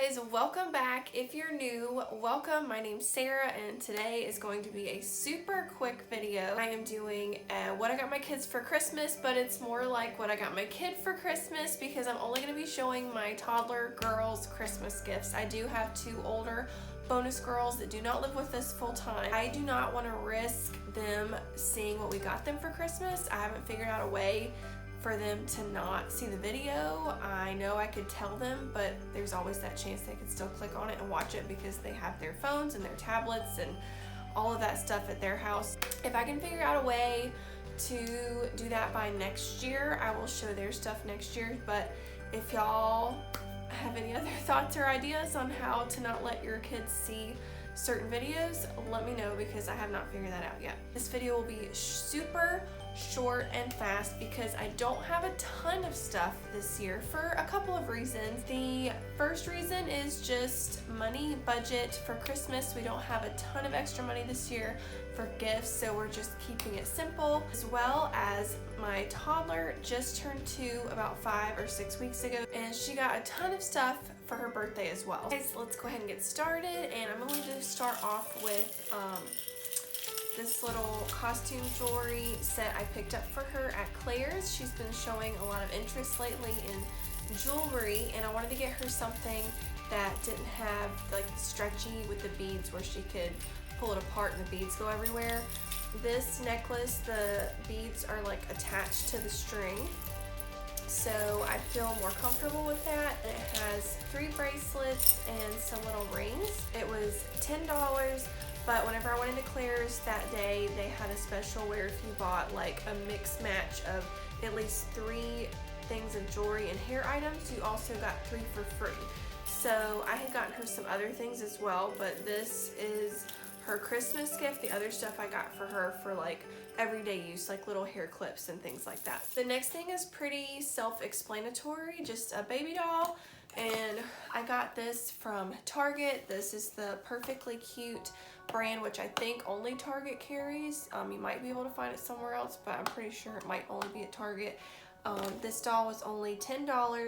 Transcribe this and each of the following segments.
guys, welcome back. If you're new, welcome. My name's Sarah and today is going to be a super quick video. I am doing what I got my kids for Christmas, but it's more like what I got my kid for Christmas because I'm only going to be showing my toddler girls Christmas gifts. I do have two older bonus girls that do not live with us full time. I do not want to risk them seeing what we got them for Christmas. I haven't figured out a way for them to not see the video. I know I could tell them, but there's always that chance they could still click on it and watch it because they have their phones and their tablets and all of that stuff at their house. If I can figure out a way to do that by next year, I will show their stuff next year. But if y'all have any other thoughts or ideas on how to not let your kids see certain videos, let me know because I have not figured that out yet. This video will be super short and fast because I don't have a ton of stuff this year for a couple of reasons. The first reason is just money, budget for Christmas. We don't have a ton of extra money this year for gifts, so we're just keeping it simple, as well as my toddler just turned 2 about 5 or 6 weeks ago, and she got a ton of stuff for her birthday as well. Guys, let's go ahead and get started, and I'm going to start off with this little costume jewelry set I picked up for her at Claire's. She's been showing a lot of interest lately in jewelry, and I wanted to get her something that didn't have like stretchy with the beads where she could pull it apart and the beads go everywhere. This necklace, the beads are like attached to the string, so I feel more comfortable with that. And it has 3 bracelets and some little rings. It was $10, but whenever I went into Claire's that day, they had a special where if you bought like a mixed match of at least 3 things of jewelry and hair items, you also got 3 for free. So I had gotten her some other things as well, but this is her Christmas gift. The other stuff I got for her for like everyday use, like little hair clips and things like that. The next thing is pretty self-explanatory, just a baby doll, and I got this from Target. This is the Perfectly Cute brand, which I think only Target carries. You might be able to find it somewhere else, but I'm pretty sure it might only be at Target. This doll was only $10,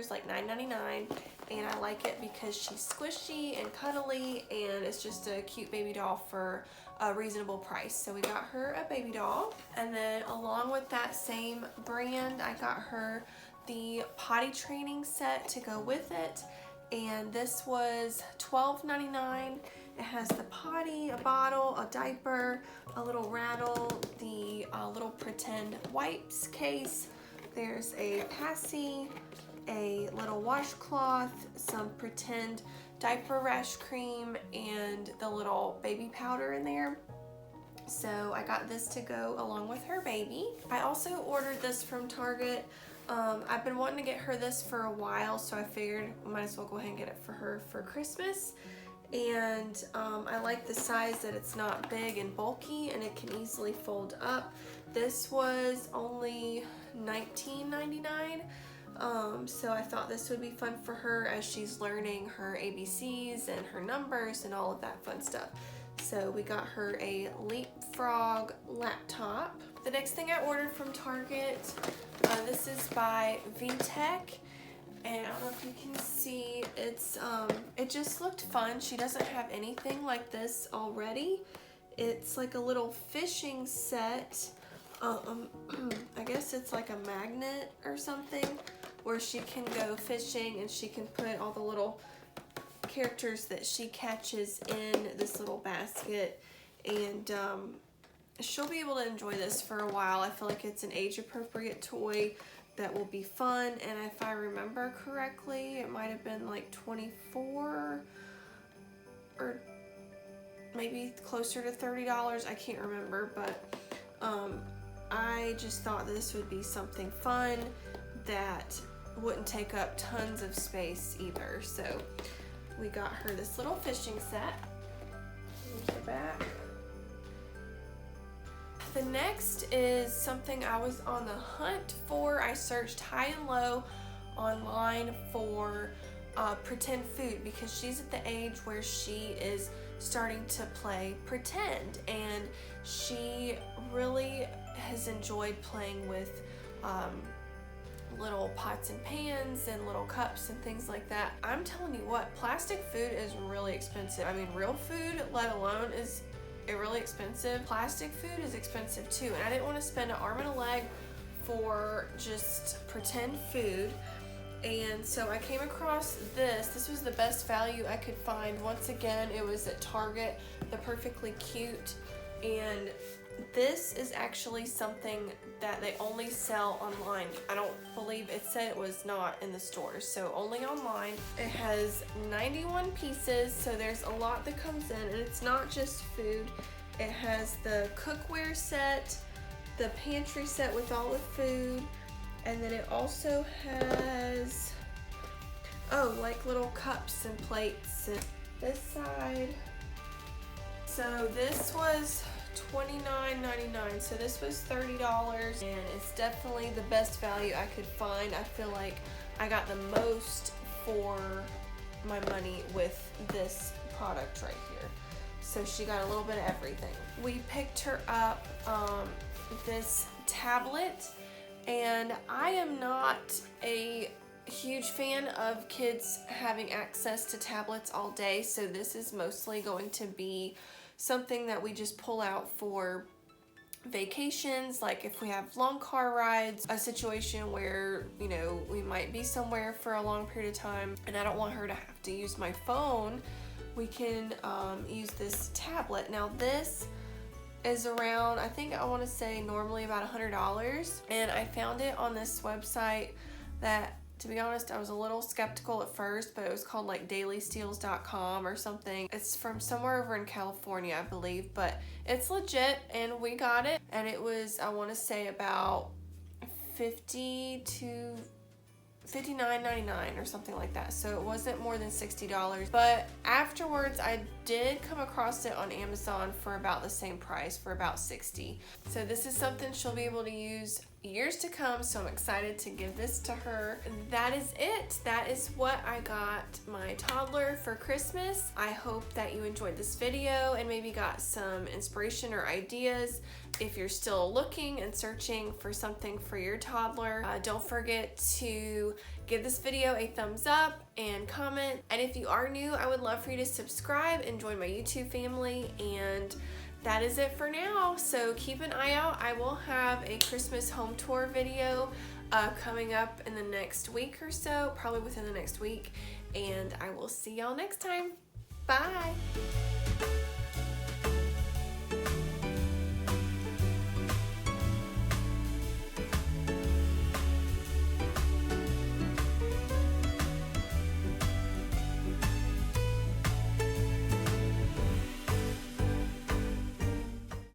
like $9.99, and I like it because she's squishy and cuddly, and it's just a cute baby doll for a reasonable price. So we got her a baby doll, and then along with that same brand, I got her the potty training set to go with it, and this was $12.99. It has the potty, a bottle, a diaper, a little rattle, the little pretend wipes case. There's a passy, a little washcloth, some pretend diaper rash cream, and the little baby powder in there. So I got this to go along with her baby. I also ordered this from Target. I've been wanting to get her this for a while, so I figured I might as well go ahead and get it for her for Christmas. And I like the size that it's not big and bulky and it can easily fold up. This was only $19.99, so I thought this would be fun for her as she's learning her ABCs and her numbers and all of that fun stuff. So we got her a Leapfrog laptop. The next thing I ordered from Target, this is by VTech. And I don't know if you can see, it's it just looked fun. She doesn't have anything like this already. It's like a little fishing set. I guess it's like a magnet or something where she can go fishing and she can put all the little characters that she catches in this little basket, and she'll be able to enjoy this for a while. I feel like it's an age-appropriate toy that will be fun, and if I remember correctly, it might have been like $24 or maybe closer to $30. I can't remember, but I just thought this would be something fun that wouldn't take up tons of space either. So we got her this little fishing set. Here's the back. The next is something I was on the hunt for. I searched high and low online for pretend food because she's at the age where she is starting to play pretend, and she really has enjoyed playing with little pots and pans and little cups and things like that. I'm telling you what, plastic food is really expensive. I mean, real food, let alone, is really expensive. Plastic food is expensive too, and I didn't want to spend an arm and a leg for just pretend food. And so I came across this. This was the best value I could find. Once again, it was at Target, the Perfectly Cute. And this is actually something that they only sell online. I don't believe it said it was not in the stores, so only online. It has 91 pieces, so there's a lot that comes in, and it's not just food. It has the cookware set, the pantry set with all the food, and then it also has, oh, like little cups and plates. And this side, so this was $29.99, so this was $30, and it's definitely the best value I could find. I feel like I got the most for my money with this product right here. So she got a little bit of everything. We picked her up this tablet, and I am not a huge fan of kids having access to tablets all day, so this is mostly going to be something that we just pull out for vacations, like if we have long car rides, a situation where, you know, we might be somewhere for a long period of time and I don't want her to have to use my phone. We can use this tablet. Now this is around, I think I want to say normally about $100, and I found it on this website that, to be honest, I was a little skeptical at first, but it was called like dailysteals.com or something. It's from somewhere over in California, I believe, but it's legit, and we got it, and it was, I want to say, about $50 to $59.99 or something like that, so it wasn't more than $60. But afterwards I did come across it on Amazon for about the same price, for about $60. So this is something she'll be able to use years to come, so I'm excited to give this to her. That is it. That is what I got my toddler for Christmas. I hope that you enjoyed this video and maybe got some inspiration or ideas. If you're still looking and searching for something for your toddler, don't forget to give this video a thumbs up and comment. And if you are new, I would love for you to subscribe and join my YouTube family. And that is it for now. So keep an eye out. I will have a Christmas home tour video coming up in the next week or so, probably within the next week. And I will see y'all next time. Bye.